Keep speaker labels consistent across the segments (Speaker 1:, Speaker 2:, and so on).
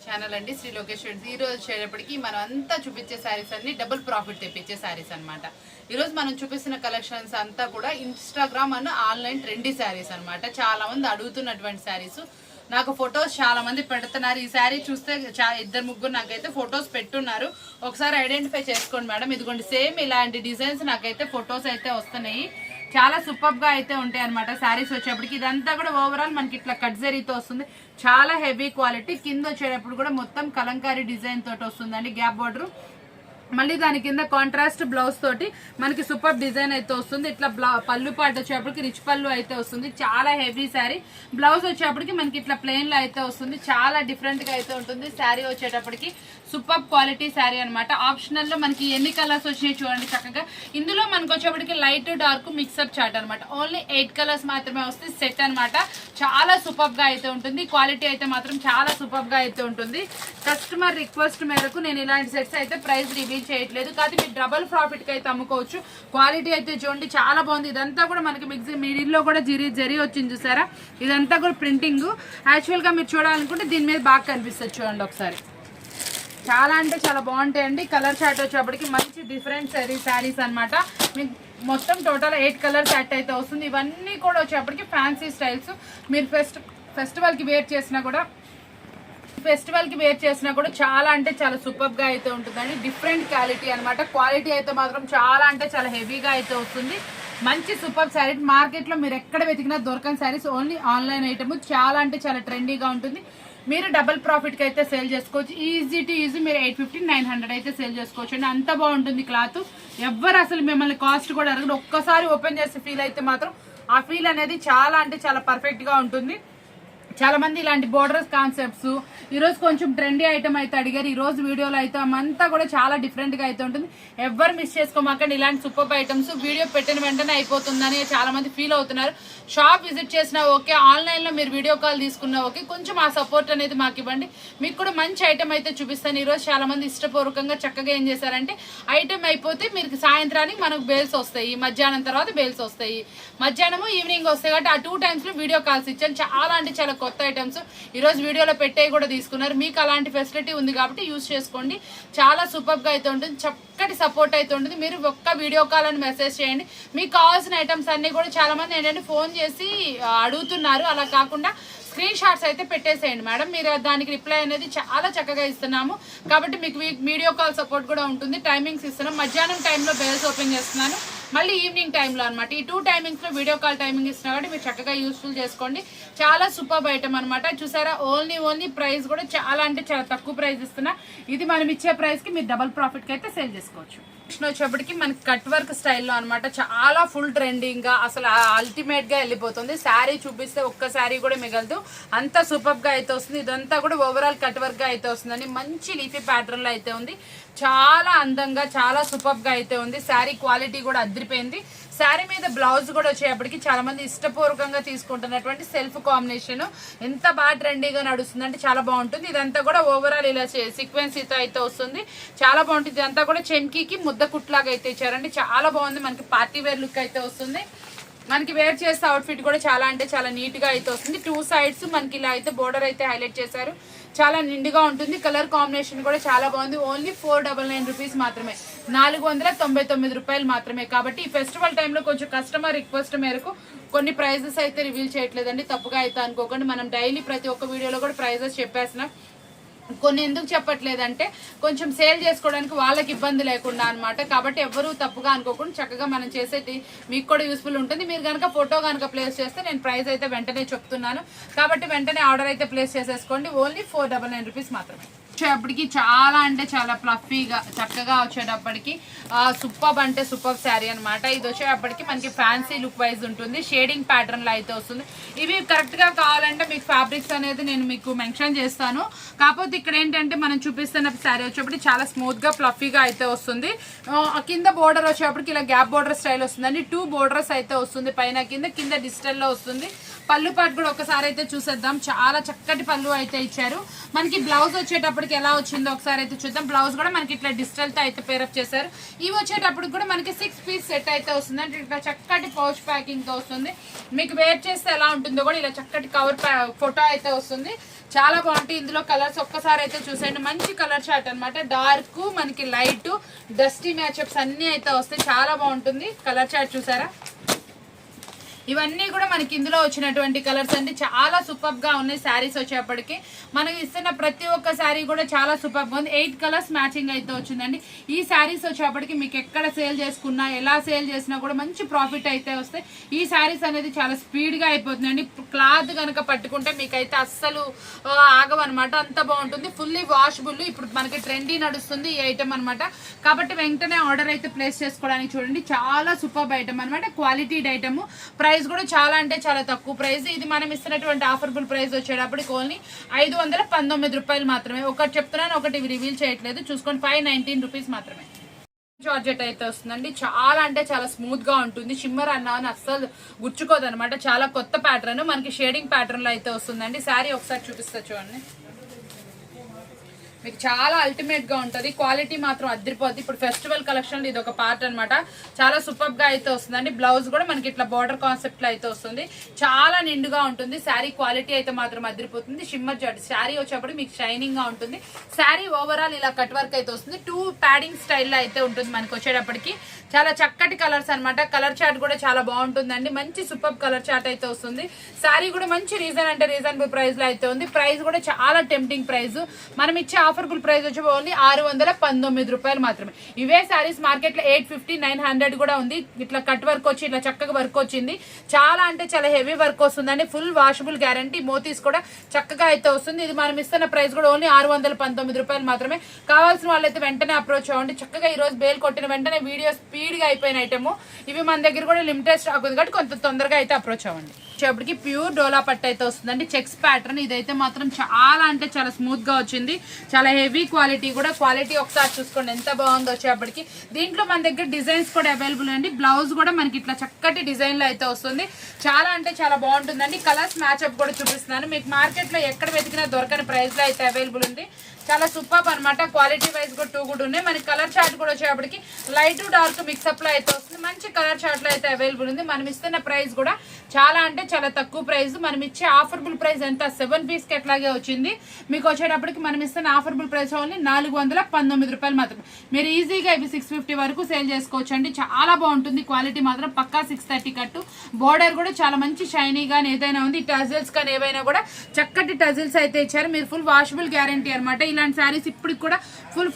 Speaker 1: Channel అండి శ్రీ లోకేష్ ఈ రోజు వచ్చేటప్పటికి మనం అంతా చూపించే శారీస్ అన్ని డబుల్ ప్రాఫిట్ తెప్పించే శారీస్ అన్నమాట. ఈరోజు మనం చూపిస్తున్న కలెక్షన్స్ అంతా కూడా Instagram and online trendy saris అన్నమాట. చాలా మంది అడుగుతున్నటువంటి శారీస్, నాకు ఫొటోస్ చాలా మంది పెడుతున్నారు. ఈ శారీ చూస్తే ఇద్దరు ముగ్గురు నాకైతే ఫొటోస్ పెట్టున్నారు. ఒకసారి ఐడెంటిఫై చేసుకోండి మేడం. ఇదిగోండి సేమ్ ఇలాంటి డిజైన్స్ నాకైతే ఫొటోస్ అయితే వస్తున్నాయి. చాలా సూపర్ గా అయితే ఉంటాయి అనమాట శారీస్ వచ్చేప్పటికి. ఇదంతా కూడా ఓవరాల్ మనకి ఇట్లా కట్ జరీతో వస్తుంది. చాలా హెవీ క్వాలిటీ. కింద వచ్చేటప్పుడు కూడా మొత్తం కలంకారీ డిజైన్ తోటి వస్తుందండి, గ్యాప్ బార్డర్. మళ్ళీ దాని కింద కాంట్రాస్ట్ బ్లౌజ్ తోటి మనకి సూపర్ డిజైన్ అయితే వస్తుంది. ఇట్లా పళ్ళు పాటు వచ్చేప్పటికి రిచ్ పళ్ళు అయితే వస్తుంది. చాలా హెవీ శారీ. బ్లౌజ్ వచ్చేప్పటికి మనకి ఇట్లా ప్లెయిన్ లో అయితే వస్తుంది. చాలా డిఫరెంట్ గా అయితే ఉంటుంది శారీ వచ్చేటప్పటికి. సూపర్ క్వాలిటీ శారీ అనమాట. ఆప్షనల్ లో మనకి ఎన్ని కలర్స్ వచ్చినాయి చూడండి చక్కగా. ఇందులో మనకు వచ్చేప్పటికి లైట్ డార్క్ మిక్సప్ చార్ట్ అనమాట. ఓన్లీ 8 కలర్స్ మాత్రమే వస్తుంది సెట్ అనమాట. చాలా సూపర్ గా అయితే ఉంటుంది. క్వాలిటీ అయితే మాత్రం చాలా సూపర్ గా అయితే ఉంటుంది. కస్టమర్ రిక్వెస్ట్ మేరకు నేను ఇలాంటి సెట్స్ అయితే ప్రైస్ రివీల్ చేయట్లేదు, కానీ మీరు డబుల్ ప్రాఫిట్ కి అయితే అమ్ముకోవచ్చు. క్వాలిటీ అయితే చూడండి చాలా బాగుంది. ఇదంతా కూడా మనకి మిడిల్ లో కూడా జరీ వచ్చింది చూసారా. ఇదంతా కూడా ప్రింటింగ్. యాక్చువల్ గా మీరు చూడాలనుకుంటే దీని మీద బాగా కనిపిస్తుంది చూడండి ఒకసారి. చాలా అంటే చాలా బాగుంటాయండి. కలర్ చార్ట్ వచ్చేప్పటికి మంచి డిఫరెంట్ శారీస్ అనమాట. మీకు మొత్తం టోటల్ 8 కలర్ చార్ట్ అయితే వస్తుంది. ఇవన్నీ కూడా వచ్చేప్పటికి ఫ్యాన్సీ స్టైల్స్. మీరు ఫెస్టివల్ కి వేర్ చేసినా కూడా చాలా అంటే చాలా సూపర్ గా అయితే ఉంటుందండి. డిఫరెంట్ క్వాలిటీ అనమాట. క్వాలిటీ అయితే మాత్రం చాలా అంటే చాలా హెవీగా అయితే వస్తుంది. మంచి సూపర్ శారీ. మార్కెట్ లో మీరు ఎక్కడ వెతికినా దొరకని శారీస్. Only online item. చాలా అంటే చాలా ట్రెండీగా ఉంటుంది. మీరు డబుల్ ప్రాఫిట్ కి అయితే సేల్ చేసుకోవచ్చు. ఈజీ టు ఈజీ మీరు 850-900 అయితే సేల్ చేసుకోవచ్చు అండి. అంత బాగుంటుంది క్లాత్. ఎవ్వరు అసలు మిమ్మల్ని కాస్ట్ కూడా అడగదు. ఒక్కసారి ఓపెన్ చేసే ఫీల్ అయితే మాత్రం ఆ ఫీల్ అనేది చాలా అంటే చాలా పర్ఫెక్ట్ గా ఉంటుంది. చాలా మంది ఇలాంటి బోర్డర్స్ కాన్సెప్ట్స్ ఈరోజు కొంచెం ట్రెండీ ఐటమ్ అయితే అడిగారు. ఈ రోజు వీడియోలో అయితే అంతా కూడా చాలా డిఫరెంట్ గా అయితే ఉంటుంది. ఎవరు మిస్ చేసుకోమాకండి. ఇలాంటి సూపర్ ఐటమ్స్ వీడియో పెట్టిన వెంటనే అయిపోతుందని చాలా మంది ఫీల్ అవుతున్నారు. షాప్ విజిట్ చేసినా ఓకే, ఆన్లైన్ లో మీరు వీడియో కాల్ తీసుకున్నా ఓకే, కొంచెం ఆ సపోర్ట్ అనేది మాకు ఇవ్వండి. మీకు కూడా మంచి ఐటమ్ అయితే చూపిస్తాను. ఈ రోజు చాలా మంది ఇష్టపూర్వకంగా చక్కగా ఏం చేశారంటే ఐటమ్ అయిపోతే మీరు సాయంత్రానికి మనకు బేల్స్ వస్తాయి, మధ్యాహ్నం తర్వాత బేల్స్ వస్తాయి, మధ్యాహ్నము ఈవినింగ్ వస్తాయి. కాబట్టి ఆ 2 టైమ్స్ లో వీడియో కాల్స్ ఇచ్చాను. చాలా అంటే చాలా కొత్త ఐటమ్స్ ఈ రోజు వీడియోలో పెట్టే కూడా తీసుకున్నారు. మీకు అలాంటి ఫెసిలిటీ ఉంది కాబట్టి యూజ్ చేసుకోండి. చాలా సూపర్ గా అయితే ఉంటుంది. చక్కటి సపోర్ట్ అయితే ఉంటుంది. మీరు ఒక్క వీడియో కాల్ అని మెసేజ్ చేయండి. మీకు కావాల్సిన ఐటమ్స్ అన్ని కూడా చాలా మంది ఏంటంటే ఫోన్ చేసి అడుగుతున్నారు. అలా కాకుండా స్క్రీన్ షాట్స్ అయితే పెట్టేసేయండి మేడం. మీరు దానికి రిప్లై అనేది చాలా చక్కగా ఇస్తున్నాము. కాబట్టి మీకు వీడియో కాల్ సపోర్ట్ కూడా ఉంటుంది. టైమింగ్స్ ఇస్తున్నాం. మధ్యాహ్నం టైంలో బేల్స్ ఓపెన్ చేస్తున్నాను, మళ్ళీ ఈవినింగ్ టైంలో అనమాట. ఈ 2 టైమింగ్స్ లో వీడియో కాల్ టైమింగ్ ఇస్తున్నా కాబట్టి మీరు చక్కగా యూస్ఫుల్ చేసుకోండి. చాలా సూపర్ ఐటమ్ అనమాట. చూసారా, ఓన్లీ ప్రైస్ కూడా చాలా అంటే చాలా తక్కువ ప్రైస్ ఇస్తున్నా. ఇది మనం ఇచ్చే ప్రైస్ కి మీరు డబుల్ ప్రాఫిట్ కి అయితే సేల్ చేసుకోవచ్చు. వచ్చేప్పటికి మనకి కట్ వర్క్ స్టైల్లో అనమాట. చాలా ఫుల్ ట్రెండింగ్ గా అసలు అల్టిమేట్ గా వెళ్ళిపోతుంది. శారీ చూపిస్తే ఒక్క శారీ కూడా మిగలదు, అంత సూపర్ గా అయితే వస్తుంది. ఇదంతా కూడా ఓవరాల్ కట్ వర్క్ గా అయితే వస్తుందని మంచి లీఫీ ప్యాటర్న్ లో అయితే ఉంది. చాలా అందంగా చాలా సూపర్ గా అయితే ఉంది. శారీ క్వాలిటీ కూడా అదిరిపోయింది. శారీ మీద బ్లౌజ్ కూడా వచ్చేప్పటికి చాలా మంది ఇష్టపూర్వకంగా తీసుకుంటున్నటువంటి సెల్ఫ్ కాంబినేషన్ ఎంత బాగా ట్రెండీగా నడుస్తుంది అంటే చాలా బాగుంటుంది. ఇదంతా కూడా ఓవరాల్ ఇలా సీక్వెన్సీతో అయితే వస్తుంది. చాలా బాగుంటుంది. ఇదంతా కూడా చెంకీకి ముద్ద కుట్లాగా అయితే ఇచ్చారండి. చాలా బాగుంది. మనకి పార్టీ వేర్ లుక్ అయితే వస్తుంది. మనకి వేర్ చేసే అవుట్ఫిట్ కూడా చాలా అంటే చాలా నీట్ గా అయితే వస్తుంది. 2 సైడ్స్ మనకి ఇలా అయితే బోర్డర్ అయితే హైలైట్ చేశారు. చాలా నిండుగా ఉంటుంది. కలర్ కాంబినేషన్ కూడా చాలా బాగుంది. ఓన్లీ 499 రూపీస్ మాత్రమే, 499 రూపాయలు మాత్రమే. కాబట్టి ఈ ఫెస్టివల్ టైంలో కొంచెం కస్టమర్ రిక్వెస్ట్ మేరకు కొన్ని ప్రైజెస్ అయితే రివీల్ చేయట్లేదండి. తప్పుగా అయితే అనుకోకండి. మనం డైలీ ప్రతి ఒక్క వీడియోలో కూడా ప్రైజెస్ చెప్పేస్తున్నాం. కొన్ని ఎందుకు చెప్పట్లేదంటే కొంచెం సేల్ చేసుకోవడానికి వాళ్ళకి ఇబ్బంది లేకుండా అనమాట. కాబట్టి ఎవరు తప్పుగా అనుకోకుండా చక్కగా మనం చేసేది మీకు కూడా యూస్ఫుల్ ఉంటుంది. మీరు కనుక ఫోటో కనుక ప్లేస్ చేస్తే నేను ప్రైస్ అయితే వెంటనే చెప్తున్నాను. కాబట్టి వెంటనే ఆర్డర్ అయితే ప్లేస్ చేసేసుకోండి. ఓన్లీ 499 రూపీస్ మాత్రమే. వచ్చేటప్పటికి చాలా అంటే చాలా ఫ్లఫీగా చక్కగా వచ్చేటప్పటికి సూపర్ అంటే సూపర్ శారీ అనమాట. ఇది వచ్చేటప్పటికి మనకి ఫ్యాన్సీ లుక్ వైజ్ ఉంటుంది. షేడింగ్ ప్యాటర్న్ లో అయితే వస్తుంది. ఇవి కరెక్ట్ గా కావాలంటే మీకు ఫ్యాబ్రిక్స్ అనేది నేను మీకు మెన్షన్ చేస్తాను. కాకపోతే ఇక్కడ ఏంటంటే మనం చూపిస్తున్న శారీ వచ్చేప్పటికి చాలా స్మూత్ గా ఫ్లఫీగా అయితే వస్తుంది. కింద బోర్డర్ వచ్చేటప్పటికి ఇలా గ్యాప్ బోర్డర్ స్టైల్ వస్తుందండి. 2 బోర్డర్స్ అయితే వస్తుంది. పైన కింద డిజిటల్ లో వస్తుంది. పళ్ళు పాటు కూడా ఒకసారి అయితే చూసేద్దాం. చాలా చక్కటి పళ్ళు అయితే ఇచ్చారు. మనకి బ్లౌజ్ వచ్చేటప్పటికి వచ్చేటప్పటికి ఎలా వచ్చిందో ఒకసారి అయితే చూద్దాం. బ్లౌజ్ కూడా మనకి ఇట్లా డిజిటల్ తో అయితే పేరప్ చేశారు. ఇవి వచ్చేటప్పుడు కూడా మనకి 6 పీస్ సెట్ అయితే వస్తుంది. అంటే ఇట్లా చక్కటి పౌచ్ ప్యాకింగ్ తో వస్తుంది. మీకు వేర్ చేస్తే ఎలా ఉంటుందో కూడా ఇలా చక్కటి కవర్ ఫోటో అయితే వస్తుంది. చాలా బాగుంటాయి. ఇందులో కలర్స్ ఒక్కసారి అయితే చూసేయండి. మంచి కలర్ చార్ట్ అనమాట. డార్క్ మనకి లైట్ డస్టీ మ్యాచ్అప్స్ అన్ని అయితే వస్తాయి. చాలా బాగుంటుంది. కలర్ చార్ట్ చూసారా? ఇవన్నీ కూడా మనకి ఇందులో వచ్చినటువంటి కలర్స్ అండి. చాలా సూపర్ గా ఉన్నాయి. శారీస్ వచ్చేప్పటికి మనకి ఇస్తున్న ప్రతి ఒక్క శారీ కూడా చాలా సూపర్ గా ఉంది. 8 కలర్స్ మ్యాచింగ్ అయితే వచ్చిందండి. ఈ శారీస్ వచ్చేప్పటికి మీకు ఎక్కడ సేల్ చేసుకున్నా ఎలా సేల్ చేసినా కూడా మంచి ప్రాఫిట్ అయితే వస్తాయి. ఈ శారీస్ అనేది చాలా స్పీడ్ గా అయిపోతుందండి. క్లాత్ కనుక పట్టుకుంటే మీకైతే అస్సలు ఆగవన్నమాట. అంత బాగుంటుంది. Fully washable. ఇప్పుడు మనకి ట్రెండీ నడుస్తుంది ఈ ఐటమ్ అనమాట. కాబట్టి వెంటనే ఆర్డర్ అయితే ప్లేస్ చేసుకోవడానికి చూడండి. చాలా సూపర్ ఐటమ్ అనమాట. Quality item. ప్రైస్ కూడా చాలా అంటే చాలా తక్కువ ప్రైస్. ఇది మనం ఇస్తున్నటువంటి ఆఫర్బుల్ ప్రైస్ వచ్చేటప్పటికి ఓన్లీ 519 రూపాయలు మాత్రమే. ఒకటి చెప్తున్నాను, ఒకటి రివీల్ చేయట్లేదు. చూసుకోండి, 519 రూపీస్ మాత్రమే. జార్జెట్ అయితే వస్తుందండి. చాలా అంటే చాలా స్మూత్ గా ఉంటుంది. షిమ్మర్ అన్నాను అస్సలు గుచ్చుకోదు అనమాట. చాలా కొత్త ప్యాటర్న్. మనకి షేడింగ్ ప్యాటర్న్ లో అయితే వస్తుందండి. శారీ ఒకసారి చూపిస్తా చూడండి. మీకు చాలా అల్టిమేట్ గా ఉంటుంది. క్వాలిటీ మాత్రం అదిరిపోద్ది. ఇప్పుడు ఫెస్టివల్ కలెక్షన్ ఇది ఒక పార్ట్ అనమాట. చాలా సూపర్ గా అయితే వస్తుందండి. బ్లౌజ్ కూడా మనకి ఇట్లా బార్డర్ కాన్సెప్ట్ లో అయితే వస్తుంది. చాలా నిండుగా ఉంటుంది. శారీ క్వాలిటీ అయితే మాత్రం అదిరిపోతుంది. షిమ్మర్ జార్జెట్ శారీ వచ్చేప్పుడు మీకు షైనింగ్ గా ఉంటుంది. శారీ ఓవరాల్ ఇలా కట్ వర్క్ అయితే వస్తుంది. 2 ప్యాడింగ్ స్టైల్లో అయితే ఉంటుంది మనకి వచ్చేటప్పటికి. చాలా చక్కటి కలర్స్ అనమాట. కలర్ చార్ట్ కూడా చాలా బాగుంటుందండి. మంచి సూపర్ కలర్ చార్ట్ అయితే వస్తుంది. శారీ కూడా మంచి రీజనబుల్ ప్రైస్ లో అయితే ఉంది. ప్రైస్ కూడా చాలా టెంప్టింగ్ ప్రైస్. మనం ఇచ్చే ఆఫర్బుల్ ప్రైస్ వచ్చి ఓన్లీ 619 రూపాయలు మాత్రమే. ఇవే శారీస్ మార్కెట్ లో 850, 900 కూడా ఉంది. ఇట్లా కట్ వర్క్ వచ్చి ఇట్లా చక్కగా వర్క్ వచ్చింది. చాలా అంటే చాలా హెవీ వర్క్ వస్తుందండి. Full washable guarantee. మోతీస్ కూడా చక్కగా అయితే వస్తుంది. ఇది మనం ఇస్తున్న ప్రైస్ కూడా ఓన్లీ 619 రూపాయలు మాత్రమే. కావాల్సిన వాళ్ళైతే వెంటనే అప్రోచ్ అవ్వండి. చక్కగా ఈ రోజు బేల్ కొట్టిన వెంటనే వీడియో స్పీడ్ గా అయిపోయిన ఐటమ్. ఇవి మన దగ్గర కూడా లిమిటెడ్ స్టాక్ ఉంది కాబట్టి కొంత తొందరగా అయితే అప్రోచ్ అవ్వండి. వచ్చేప్పటికి ప్యూర్ డోలా పట్టు అయితే వస్తుందండి. Checks pattern. ఇదైతే మాత్రం చాలా అంటే చాలా స్మూత్ గా వచ్చింది. చాలా హెవీ క్వాలిటీ కూడా. క్వాలిటీ ఒకసారి చూసుకోండి ఎంత బాగుందో. వచ్చేప్పటికి దీంట్లో మన దగ్గర డిజైన్స్ కూడా అవైలబుల్ అండి. బ్లౌజ్ కూడా మనకి ఇట్లా చక్కటి డిజైన్ లో అయితే వస్తుంది. చాలా అంటే చాలా బాగుంటుందండి. కలర్స్ మ్యాచ్అప్ కూడా చూపిస్తున్నాను. మీకు మార్కెట్ లో ఎక్కడ వెతికినా దొరకని ప్రైస్ లో అయితే అవైలబుల్ ఉంది. చాలా సూపర్ అనమాట. క్వాలిటీ వైజ్ కూడా 2 కూడా ఉన్నాయి. మనకి కలర్ చార్ట్ కూడా వచ్చేప్పటికి లైట్ డార్క్ మిక్సప్ లో అయితే వస్తుంది. మంచి కలర్ చార్ట్ లో అయితే అవైలబుల్ ఉంది. మనం ఇస్తున్న ప్రైస్ కూడా చాలా అంటే చాలా తక్కువ ప్రైస్. మనం ఇచ్చే ఆఫర్బుల్ ప్రైస్ ఎంత 7 పీస్ కి ఎట్లాగే వచ్చింది. మీకు వచ్చేటప్పటికి మనం ఇస్తున్న ఆఫర్బుల్ ప్రైస్ ఓన్లీ 419 రూపాయలు మాత్రం. మీరు ఈజీగా ఇవి 650 వరకు సేల్ చేసుకోవచ్చు అండి. చాలా బాగుంటుంది. క్వాలిటీ మాత్రం పక్కా 630 కట్టు. బోర్డర్ కూడా చాలా మంచి షైనీ గానీ ఏదైనా ఉంది. టజిల్స్ కానీ ఏవైనా కూడా చక్కటి టజిల్స్ అయితే ఇచ్చారు. మీరు ఫుల్ వాషబుల్ గ్యారంటీ అనమాట. ఇలాంటి శారీస్ ఇప్పుడు కూడా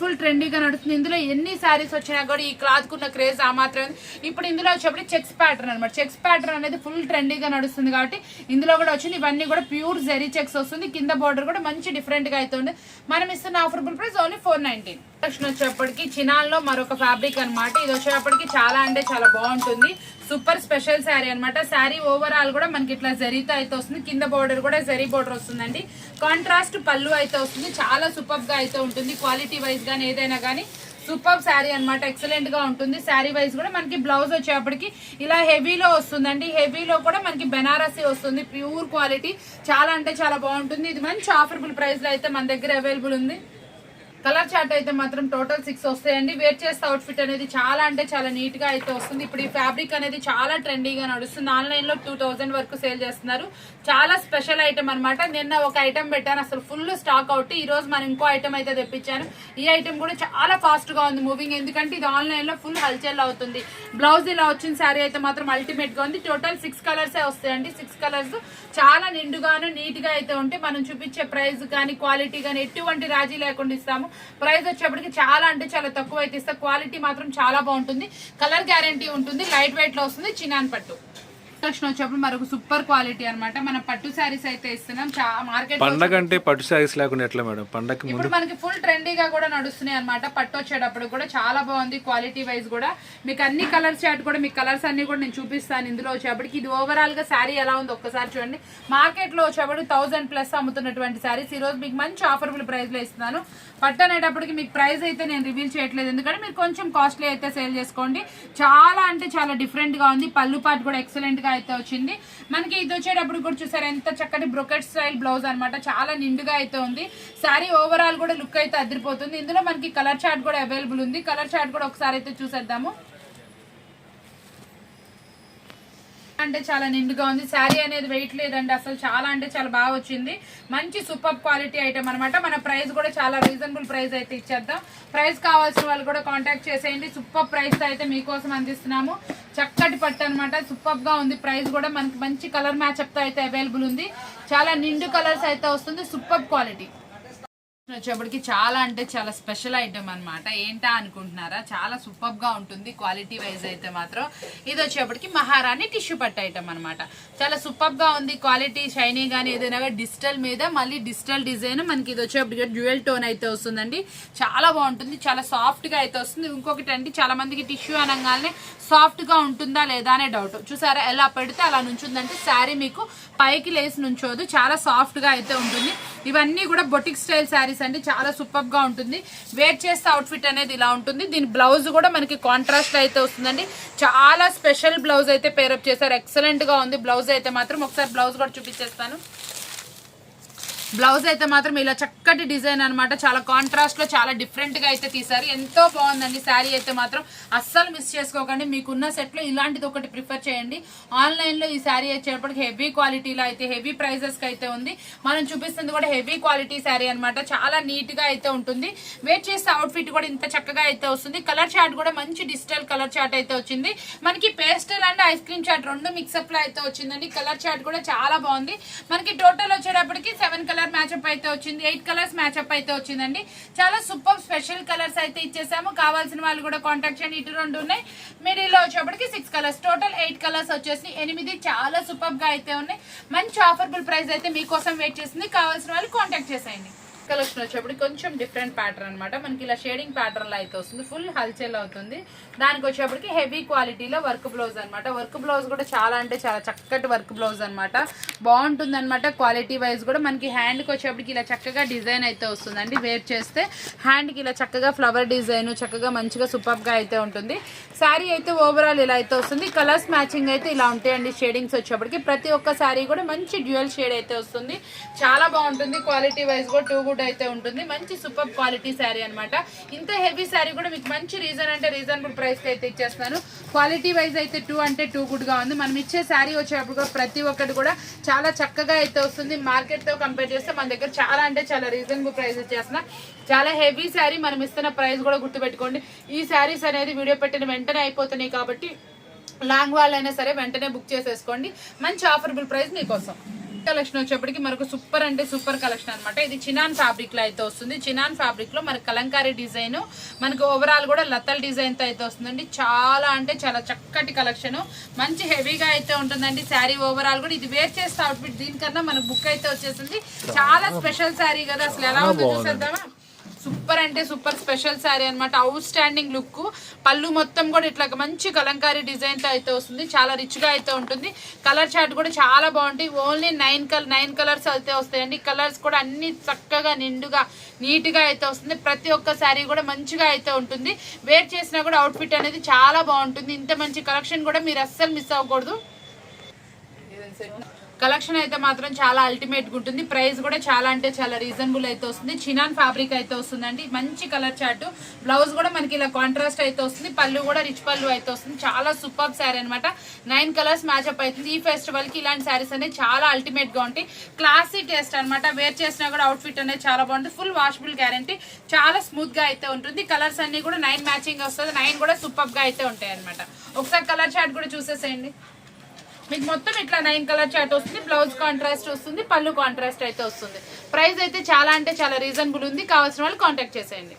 Speaker 1: ఫుల్ ట్రెండీగా నడుస్తుంది. ఇందులో ఎన్ని శారీస్ వచ్చినా కూడా ఈ క్లాత్ కున్న క్రేజ్ ఆ మాత్రమే. ఇప్పుడు ఇందులో వచ్చేప్పుడు చెక్స్ ప్యాటర్న్ అనమాట. చెక్స్ ప్యాటర్న్ అనేది ఫుల్ ట్రెండీగా నడుస్తుంది కాబట్టి ఇందులో కూడా వచ్చింది. ఇవన్నీ కూడా ప్యూర్ జెరీ చెక్స్ వస్తుంది. కింద బార్డర్ కూడా మంచి డిఫరెంట్ గా అయితే ఉంది. మనం ఇస్తున్న ఆఫర్బుల్ ప్రైస్ ఓన్లీ 419. వచ్చేప్పటికి చినాల్లో మరొక ఫ్యాబ్రిక్ అనమాట. ఇది వచ్చేప్పటికి చాలా అంటే చాలా బాగుంటుంది. సూపర్ స్పెషల్ శారీ అనమాట. శారీ ఓవరాల్ కూడా మనకి ఇట్లా జరీతో అయితే వస్తుంది. కింద బోర్డర్ కూడా జరీ బోర్డర్ వస్తుందండి. కాంట్రాస్ట్ పళ్ళు అయితే వస్తుంది. చాలా సూపర్ గా అయితే ఉంటుంది. క్వాలిటీ వైజ్ గానీ ఏదైనా కానీ సూపర్ శారీ అనమాట. ఎక్సలెంట్ గా ఉంటుంది. శారీ వైజ్ కూడా మనకి బ్లౌజ్ వచ్చేప్పటికి ఇలా హెవీలో వస్తుందండి. హెవీలో కూడా మనకి బెనారసీ వస్తుంది. Pure quality. చాలా అంటే చాలా బాగుంటుంది. ఇది మంచి ఆఫర్బుల్ ప్రైస్ లో అయితే మన దగ్గర అవైలబుల్ ఉంది. కలర్ చార్ట్ అయితే మాత్రం టోటల్ 6 వస్తాయండి. వేర్ చేస్తే అవుట్ఫిట్ అనేది చాలా అంటే చాలా నీట్ గా అయితే వస్తుంది. ఇప్పుడు ఈ ఫ్యాబ్రిక్ అనేది చాలా ట్రెండీగా నడుస్తుంది. ఆన్లైన్ లో 2000 వరకు సేల్ చేస్తున్నారు. చాలా స్పెషల్ ఐటమ్ అనమాట. నిన్న ఒక ఐటమ్ పెట్టాను, అసలు ఫుల్ స్టాక్ అవుట్. ఈ రోజు మనం ఇంకో ఐటమ్ అయితే తెప్పించాను. ఈ ఐటమ్ కూడా చాలా ఫాస్ట్ గా ఉంది మూవింగ్. ఎందుకంటే ఇది ఆన్లైన్ లో ఫుల్ హల్చల్ అవుతుంది. బ్లౌజ్ ఇలా వచ్చిన శారీ అయితే మాత్రం అల్టిమేట్ గా ఉంది. టోటల్ 6 కలర్స్ వస్తాయండి. 6 కలర్స్ చాలా నిండుగాను నీట్ గా అయితే ఉంటే మనం చూపించే ప్రైస్ కానీ క్వాలిటీ కానీ ఎటువంటి రాజీ లేకుండా ఇస్తాము. ప్రైస్ వచ్చేప్పటికి చాలా అంటే చాలా తక్కువ అయితే ఇస్తా. క్వాలిటీ మాత్రం చాలా బాగుంటుంది. కలర్ గ్యారంటీ ఉంటుంది. లైట్ వెయిట్ లో వస్తుంది. చినాన్ పట్టు కలెక్షన్ వచ్చేప్పుడు మరొక సూపర్ క్వాలిటీ అనమాట. మనం పట్టు శారీస్ అయితే ఇస్తున్నాం. మార్కెట్
Speaker 2: పండగ అంటే పట్టు శారీస్ లేకుండా ఎట్లా మేడం? పండగ
Speaker 1: ఇప్పుడు మనకి ఫుల్ ట్రెండీగా కూడా నడుస్తున్నాయి అనమాట. పట్టు వచ్చేటప్పుడు కూడా చాలా బాగుంది. క్వాలిటీ వైజ్ కూడా మీకు అన్ని కలర్స్ చాట్ కూడా మీకు కలర్స్ అన్ని కూడా నేను చూపిస్తాను. ఇందులో వచ్చేప్పటికి ఇది ఓవరాల్ గా శారీ ఎలా ఉంది ఒక్కసారి చూడండి. మార్కెట్ లో వచ్చేప్పుడు 1000+ అమ్ముతున్నటువంటి శారీస్ ఈ రోజు మీకు మంచి ఆఫర్బుల్ ప్రైస్ లో ఇస్తున్నాను. పట్టు అనేటప్పటికి మీకు ప్రైస్ అయితే నేను రివీల్ చేయట్లేదు, ఎందుకంటే మీరు కొంచెం కాస్ట్లీ అయితే సేల్ చేసుకోండి. చాలా అంటే చాలా డిఫరెంట్ గా ఉంది. పళ్ళు పాటు కూడా ఎక్సలెంట్ గా గా అయితే వచ్చింది. మనకి ఇది వచ్చేటప్పుడు కూడా చూసారు ఎంత చక్కటి బ్రొకెట్ స్టైల్ బ్లౌజ్ అనమాట, చాలా నిండుగా అయితే ఉంది. శారీ ఓవరాల్ కూడా లుక్ అయితే అదిరిపోతుంది. ఇందులో మనకి కలర్ చార్ట్ కూడా అవైలబుల్ ఉంది. కలర్ చార్ట్ కూడా ఒకసారి అయితే చూసేద్దాము. అంటే చాలా నిండుగా ఉంది. శారీ అనేది వెయిట్ లేదండి అసలు, చాలా అంటే చాలా బాగా వచ్చింది. మంచి సూపర్ క్వాలిటీ ఐటమ్ అనమాట. మన ప్రైస్ కూడా చాలా రీజనబుల్ ప్రైస్ అయితే ఇచ్చేద్దాం. ప్రైస్ కావాల్సిన వాళ్ళు కూడా కాంటాక్ట్ చేసేయండి. సూపర్ ప్రైస్ అయితే మీకోసం అందిస్తున్నాము. చక్కటి పట్టు అనమాట, సూపర్ గా ఉంది. ప్రైస్ కూడా మనకి మంచి కలర్ మ్యాచ్అప్ తో అయితే అవైలబుల్ ఉంది. చాలా నిండు కలర్స్ అయితే వస్తుంది. సూపర్ క్వాలిటీ వచ్చేప్పటికి చాలా అంటే చాలా స్పెషల్ ఐటమ్ అనమాట. ఏంటా అనుకుంటున్నారా, చాలా సూపర్ గా ఉంటుంది క్వాలిటీ వైజ్ అయితే మాత్రం. ఇది వచ్చేప్పటికి మహారాణి టిష్యూ పట్టు ఐటమ్ అనమాట. చాలా సూపర్ గా ఉంది క్వాలిటీ, షైనీ గానీ ఏదైనా డిజిటల్ మీద మళ్ళీ డిజిటల్ డిజైన్. మనకి ఇది వచ్చేప్పటికి డ్యూయల్ టోన్ అయితే వస్తుందండి. చాలా బాగుంటుంది, చాలా సాఫ్ట్ గా అయితే వస్తుంది. ఇంకొకటి అండి, చాలా మందికి టిష్యూ అనగానే సాఫ్ట్ గా ఉంటుందా లేదా అనే డౌట్. చూసారా ఎలా పెడితే అలా నుంచుందంటే శారీ మీకు పైకి లేసి నుంచోదు, చాలా సాఫ్ట్ గా అయితే ఉంటుంది. ఇవన్నీ కూడా బొటిక్ స్టైల్ శారీస్ అండి, చాలా సూపర్ గా ఉంటుంది. వేర్ చేస్తే అవుట్ఫిట్ అనేది ఇలా ఉంటుంది. దీని బ్లౌజ్ కూడా మనకి కాంట్రాస్ట్ అయితే వస్తుందండి. చాలా స్పెషల్ బ్లౌజ్ అయితే పేరప్ చేశారు, ఎక్సలెంట్ గా ఉంది బ్లౌజ్ అయితే మాత్రం. ఒకసారి బ్లౌజ్ కూడా చూపించేస్తాను. బ్లౌజ్ అయితే మాత్రం ఇలా చక్కటి డిజైన్ అనమాట, చాలా కాంట్రాస్ట్ లో చాలా డిఫరెంట్ గా అయితే తీసారు. ఎంతో బాగుందండి శారీ అయితే మాత్రం. అస్సలు మిస్ చేసుకోకండి. మీకున్న సెట్ లో ఇలాంటిది ఒకటి ప్రిఫర్ చేయండి. ఆన్లైన్ లో ఈ శారీ వచ్చేటప్పటికి హెవీ క్వాలిటీలో అయితే హెవీ ప్రైజెస్ కి అయితే ఉంది. మనం చూపిస్తుంది కూడా హెవీ క్వాలిటీ శారీ అనమాట. చాలా నీట్ గా అయితే ఉంటుంది. వేర్ చేస్తే అవుట్ ఫిట్ కూడా ఇంత చక్కగా అయితే వస్తుంది. కలర్ చార్ట్ కూడా మంచి డిజిటల్ కలర్ చార్ట్ అయితే వచ్చింది. మనకి pastel and ice cream chart రెండు మిక్సప్ లో అయితే వచ్చిందండి. కలర్ చార్ట్ కూడా చాలా బాగుంది. మనకి టోటల్ వచ్చేటప్పటికి 7 కలర్ మ్యాచ్అప్ అయితే వచ్చింది, 8 కలర్స్ మ్యాచ్అప్ అయితే వచ్చిందండి. చాలా సూపర్ స్పెషల్ కలర్స్ అయితే ఇచ్చేసాము. కావాల్సిన వాళ్ళు కూడా కాంటాక్ట్ చేయండి. ఇటు 2 ఉన్నాయి, మిడిల్ లో వచ్చేప్పటికి 6 కలర్స్, టోటల్ 8 కలర్స్ వచ్చేసి 8 చాలా సూపర్ గా అయితే ఉన్నాయి. మంచి ఆఫర్బుల్ ప్రైస్ అయితే మీకోసం వెయిట్ చేస్తుంది. కావాల్సిన వాళ్ళు కాంటాక్ట్ చేసేయండి. కలెక్షన్ వచ్చేప్పుడు కొంచెం డిఫరెంట్ ప్యాటర్న్ అనమాట. మనకి ఇలా షేడింగ్ ప్యాటర్న్ లో అయితే వస్తుంది. ఫుల్ హల్చేల్ అవుతుంది. దానికి వచ్చేప్పటికి హెవీ క్వాలిటీలో వర్క్ బ్లౌజ్ అనమాట. వర్క్ బ్లౌజ్ కూడా చాలా అంటే చాలా చక్కటి వర్క్ బ్లౌజ్ అనమాట. బాగుంటుంది అనమాట. క్వాలిటీ వైజ్ కూడా మనకి హ్యాండ్ కి వచ్చేప్పటికి ఇలా చక్కగా డిజైన్ అయితే వస్తుందండి. వేర్ చేస్తే హ్యాండ్ కి ఇలా చక్కగా ఫ్లవర్ డిజైన్ చక్కగా మంచిగా సూపర్ గా అయితే ఉంటుంది. శారీ అయితే ఓవరాల్ ఇలా అయితే వస్తుంది. కలర్స్ మ్యాచింగ్ అయితే ఇలా ఉంటాయండి. షేడింగ్స్ వచ్చేప్పటికి ప్రతి ఒక్క శారీ కూడా మంచి డ్యూయల్ షేడ్ అయితే వస్తుంది. చాలా బాగుంటుంది. క్వాలిటీ వైజ్ కూడా టూ గుడ్ అయితే ఉంటుంది. మంచి సూపర్ క్వాలిటీ శారీ అనమాట. ఇంత హెవీ శారీ కూడా మీకు మంచి రీజనబుల్ ప్రైస్ కి అయితే ఇచ్చేస్తాను. క్వాలిటీ వైజ్ అయితే 2 అంటే 2 గుడ్ గా ఉంది. మనం ఇచ్చే శారీ వచ్చేటప్పుడు కూడా ప్రతి ఒక్కటి కూడా చాలా చక్కగా అయితే వస్తుంది. మార్కెట్ తో కంపేర్ చేస్తే మన దగ్గర చాలా అంటే చాలా రీజనబుల్ ప్రైస్ ఇచ్చేస్తున్నా. చాలా హెవీ శారీ. మనం ఇస్తున్న ప్రైస్ కూడా గుర్తుపెట్టుకోండి. ఈ శారీస్ అనేది వీడియో పెట్టిన వెంటనే అయిపోతున్నాయి కాబట్టి లాంగ్ వాళ్ళైనా సరే వెంటనే బుక్ చేసేసుకోండి. మంచి ఆఫర్బుల్ ప్రైస్ మీకోసం. కలెక్షన్ వచ్చేప్పటికి మనకు సూపర్ అంటే సూపర్ కలెక్షన్ అనమాట. ఇది చినాన్ ఫ్యాబ్రిక్ లో అయితే వస్తుంది. చినాన్ ఫ్యాబ్రిక్ లో మనకి కలంకారీ డిజైన్, మనకు ఓవరాల్ కూడా లతల్ డిజైన్ తో అయితే వస్తుందండి. చాలా అంటే చాలా చక్కటి కలెక్షన్. మంచి హెవీగా అయితే ఉంటుందండి శారీ ఓవరాల్ కూడా. ఇది వేర్ చేస్తే అవుట్ఫిట్ దీనికన్నా మనకు బుక్ అయితే వచ్చేసింది. చాలా స్పెషల్ శారీ కదా, అసలు ఎలా ఉందో చూసేద్దామా. సూపర్ అంటే సూపర్ స్పెషల్ శారీ అనమాట. Out standing look. పళ్ళు మొత్తం కూడా ఇట్లా మంచి కలంకారీ డిజైన్ తో అయితే వస్తుంది. చాలా రిచ్ గా అయితే ఉంటుంది. కలర్ చార్ట్ కూడా చాలా బాగుంటాయి. ఓన్లీ 9 కలర్స్ అయితే వస్తాయండి. కలర్స్ కూడా అన్ని చక్కగా నిండుగా నీట్ గా అయితే వస్తుంది. ప్రతి ఒక్క శారీ కూడా మంచిగా అయితే ఉంటుంది. వేర్ చేసినా కూడా అవుట్ ఫిట్ అనేది చాలా బాగుంటుంది. ఇంత మంచి కలెక్షన్ కూడా మీరు అస్సలు మిస్ అవ్వకూడదు. కలెక్షన్ అయితే మాత్రం చాలా అల్టిమేట్ గా ఉంటుంది. ప్రైస్ కూడా చాలా అంటే చాలా రీజనబుల్ అయితే వస్తుంది. చినాన్ ఫ్యాబ్రిక్ అయితే వస్తుందండి. మంచి కలర్ చార్ట్. బ్లౌజ్ కూడా మనకి ఇలా కాంట్రాస్ట్ అయితే వస్తుంది. పళ్ళు కూడా రిచ్ పళ్ళు అయితే వస్తుంది. చాలా సూపర్ శారీ అనమాట. 9 కలర్స్ మ్యాచ్అప్ అవుతుంది. ఈ ఫెస్టివల్ కి ఇలాంటి శారీస్ అనేది చాలా అల్టిమేట్ గా ఉంటాయి. క్లాసీ టేస్ట్ అనమాట. వేర్ చేసినా కూడా అవుట్ ఫిట్ అనేది చాలా బాగుంటుంది. Full washable guarantee. చాలా స్మూత్ గా అయితే ఉంటుంది. కలర్స్ అన్ని కూడా 9 మ్యాచింగ్ వస్తుంది. 9 కూడా సూపర్ గా అయితే ఉంటాయి అనమాట. ఒకసారి కలర్ చార్ట్ కూడా చూసేసేయండి. మీకు మొత్తం ఇట్లా 9 కలర్ చార్ట్ వస్తుంది. బ్లౌజ్ కాంట్రాస్ట్ వస్తుంది. పళ్ళు కాంట్రాస్ట్ అయితే వస్తుంది. ప్రైస్ అయితే చాలా అంటే చాలా రీజనబుల్ ఉంది. కావాల్సిన వాళ్ళు కాంటాక్ట్ చేసేయండి.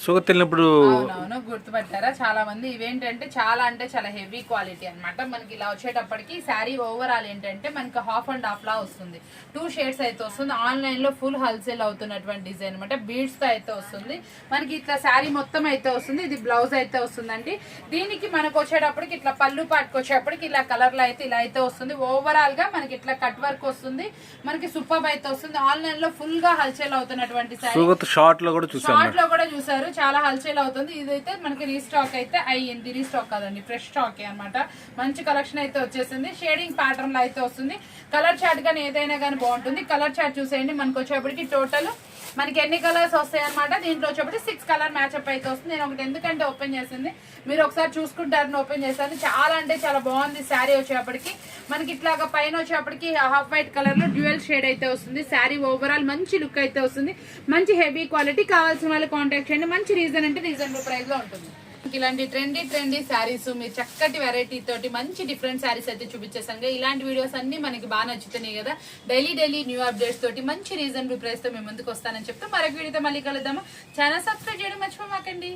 Speaker 2: షుగర్ తిన్నప్పుడు
Speaker 1: అవునవును గుర్తుపట్టారా చాలా మంది. ఇవేంటంటే చాలా అంటే చాలా హెవీ క్వాలిటీ అనమాట. మనకి ఇలా వచ్చేటప్పటికి శారీ ఓవరాల్ ఏంటంటే మనకి హాఫ్ అండ్ హాఫ్ లా వస్తుంది. 2 షేడ్స్ అయితే వస్తుంది. ఆన్లైన్ లో ఫుల్ హోల్సేల్ అవుతున్నటువంటి డిజైన్ అనమాట. బీడ్స్ తో అయితే వస్తుంది. మనకి ఇట్లా శారీ మొత్తం అయితే వస్తుంది. ఇది బ్లౌజ్ అయితే వస్తుందండి. దీనికి మనకు వచ్చేటప్పటికి ఇట్లా పళ్ళు పాటుకు వచ్చేటప్పటికి ఇలా కలర్ లో అయితే ఇలా అయితే వస్తుంది. ఓవరాల్ గా మనకి ఇట్లా కట్ వర్క్ వస్తుంది. మనకి సూపర్ అయితే వస్తుంది. ఆన్లైన్ లో ఫుల్ గా హల్చేల్ అవుతున్నటువంటి శారీ.
Speaker 2: షార్ట్ లో కూడా చూసారు.
Speaker 1: కూడా చాలా హల్సేల్ అవుతుంది. ఇదైతే మనకి రీస్టాక్ అయితే అయ్యింది, రీస్టాక్ కాదండి ఫ్రెష్ స్టాక్ అన్నమాట. మంచి కలెక్షన్ అయితే వచ్చేసింది. షేడింగ్ ప్యాటర్న్ లో అయితే వస్తుంది. కలర్ చార్ట్ కానీ ఏదైనా కానీ బాగుంటుంది. కలర్ చార్ట్ చూసేయండి. మనకు వచ్చేప్పటికి టోటల్ మనకి ఎన్ని కలర్స్ వస్తాయి అనమాట. దీంట్లో వచ్చేప్పటికి 6 కలర్ మ్యాచ్అప్ అయితే వస్తుంది. నేను ఒకటి ఎందుకంటే ఓపెన్ చేసింది, మీరు ఒకసారి చూసుకుంటారని ఓపెన్ చేశాను. చాలా అంటే చాలా బాగుంది శారీ. వచ్చేప్పటికి మనకి ఇట్లాగా పైన వచ్చేప్పటికి హాఫ్ వైట్ కలర్ లో డ్యూయల్ షేడ్ అయితే వస్తుంది. శారీ ఓవరాల్ మంచి లుక్ అయితే వస్తుంది. మంచి హెవీ క్వాలిటీ. కావాల్సిన వాళ్ళు కాంటాక్ట్ చేయండి. మంచి రీజన్ అంటే రీజనబుల్ ప్రైస్ లో ఉంటుంది. ఇలాంటి ట్రెండీ శారీస్ మీరు చక్కటి వెరైటీ తోటి మంచి డిఫరెంట్ శారీస్ అయితే చూపించేసాను. ఇలాంటి వీడియోస్ అన్ని మనకి బాగా నచ్చుతున్నాయి కదా. డైలీ న్యూ అప్డేట్స్ తోటి మంచి రీజనబుల్ ప్రైస్ తో మేము ముందుకు వస్తానని చెప్తాం. మరొక వీడియోతో మళ్ళీ కలుద్దాము. ఛానల్ సబ్స్క్రైబ్ చేయడం మర్చిపోమాకండి.